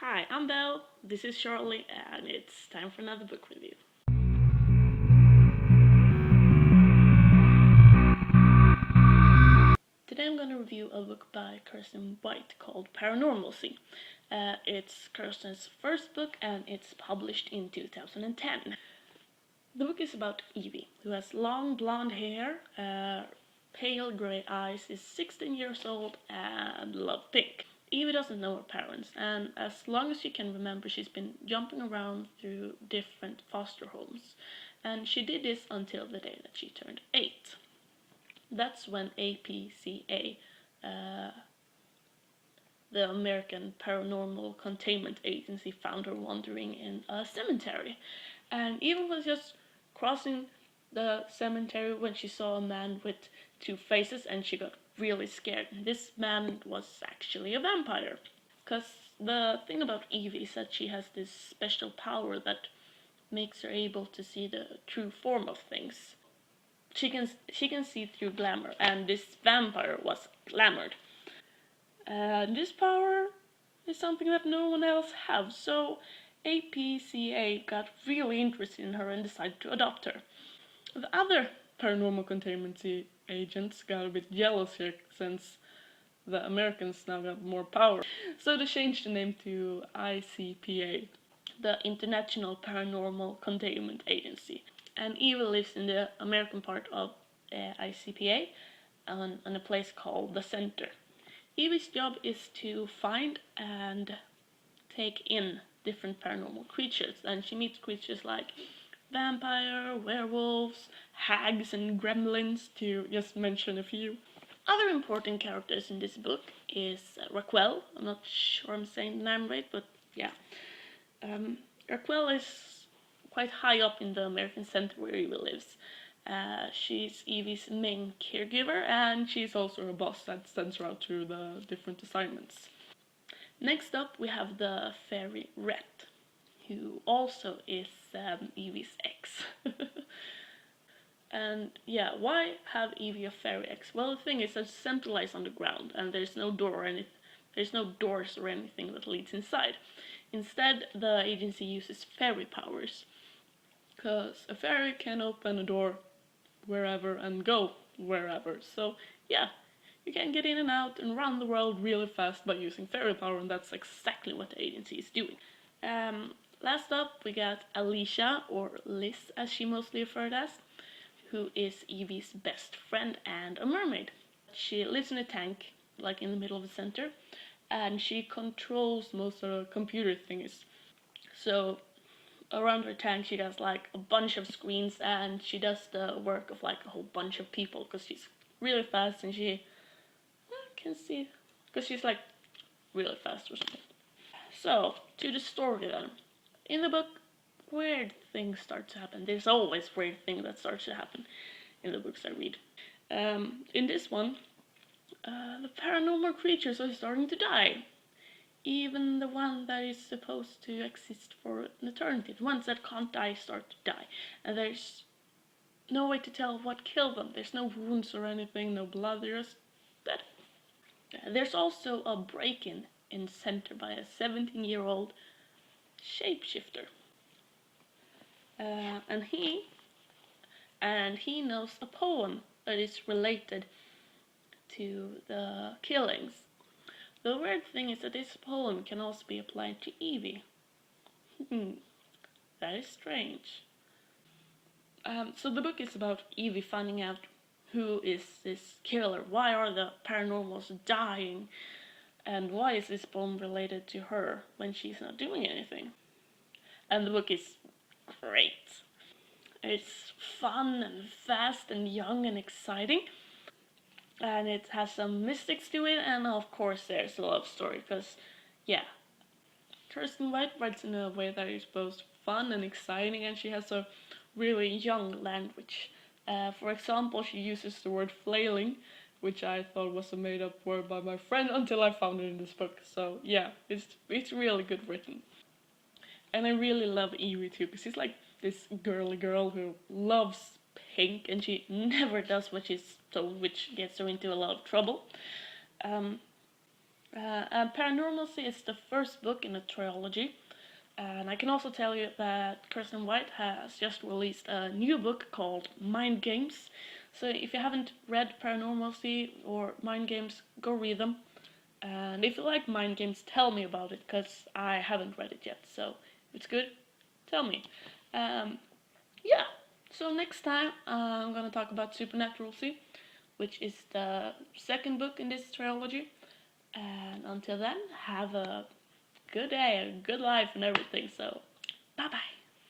Hi, I'm Belle, this is Charlie, and it's time for another book review. Today I'm going to review a book by Kirsten White called Paranormalcy. It's Kirsten's first book and it's published in 2010. The book is about Evie, who has long blonde hair, pale grey eyes, is 16 years old, and loves pink. Evie doesn't know her parents, and as long as she can remember, she's been jumping around through different foster homes. And she did this until the day that she turned 8. That's when APCA, the American Paranormal Containment Agency, found her wandering in a cemetery. And Evie was just crossing the cemetery when she saw a man with two faces, and she got really scared. This man was actually a vampire. Because the thing about Evie is that she has this special power that makes her able to see the true form of things. She can see through glamour, and this vampire was glamored. And this power is something that no one else has, so APCA got really interested in her and decided to adopt her. The other paranormal containment agents got a bit jealous here since the Americans now got more power. So they changed the name to ICPA, the International Paranormal Containment Agency. And Eva lives in the American part of ICPA on a place called the Center. Evie's job is to find and take in different paranormal creatures, and she meets creatures like vampire, werewolves, hags, and gremlins, to just mention a few. Other important characters in this book is Raquel. I'm not sure I'm saying the name right, but yeah. Raquel is quite high up in the American Center where Evie lives. She's Evie's main caregiver, and she's also a boss that sends her out to the different assignments. Next up, we have the fairy Rhett, who also is Evie's ex. And yeah, why have Evie a fairy ex? Well, the thing is, it's centralized on the ground, and there's no doors or anything that leads inside. Instead, the agency uses fairy powers, because a fairy can open a door wherever and go wherever. So yeah, you can get in and out and run the world really fast by using fairy power, and that's exactly what the agency is doing. Last up, we got Alicia, or Liz as she mostly referred as, who is Evie's best friend and a mermaid. She lives in a tank, like in the middle of the center, and she controls most of the computer things. So around her tank she has like a bunch of screens, and she does the work of like a whole bunch of people because she's really fast, and she can see because she's like really fast or something. So to the story then. In the book, weird things start to happen. There's always weird things that start to happen in the books I read. In this one, the paranormal creatures are starting to die. Even the one that is supposed to exist for an eternity, the ones that can't die start to die. And there's no way to tell what killed them. There's no wounds or anything, no blood, they're just dead. There's also a break-in in the center by a 17-year-old shapeshifter. And he knows a poem that is related to the killings. The weird thing is that this poem can also be applied to Evie. That is strange. So the book is about Evie finding out who is this killer, why are the paranormals dying, and why is this poem related to her when she's not doing anything. And the book is great. It's fun and fast and young and exciting. And it has some mystics to it, and of course there's a love story, because, yeah, Kirsten White writes in a way that is both fun and exciting, and she has a really young language. For example, she uses the word flailing, which I thought was a made-up word by my friend until I found it in this book. So yeah, it's really good written. And I really love Evie too, because she's like this girly girl who loves pink, and she never does what she's told, which gets her into a lot of trouble. And Paranormalcy is the first book in a trilogy. And I can also tell you that Kirsten White has just released a new book called Mind Games. So if you haven't read Paranormalcy or Mind Games, go read them. And if you like Mind Games, tell me about it, because I haven't read it yet. So if it's good, tell me. Um, yeah, so next time I'm gonna talk about Supernaturalcy, which is the second book in this trilogy. And until then, have a good day, a good life, and everything. So, bye bye.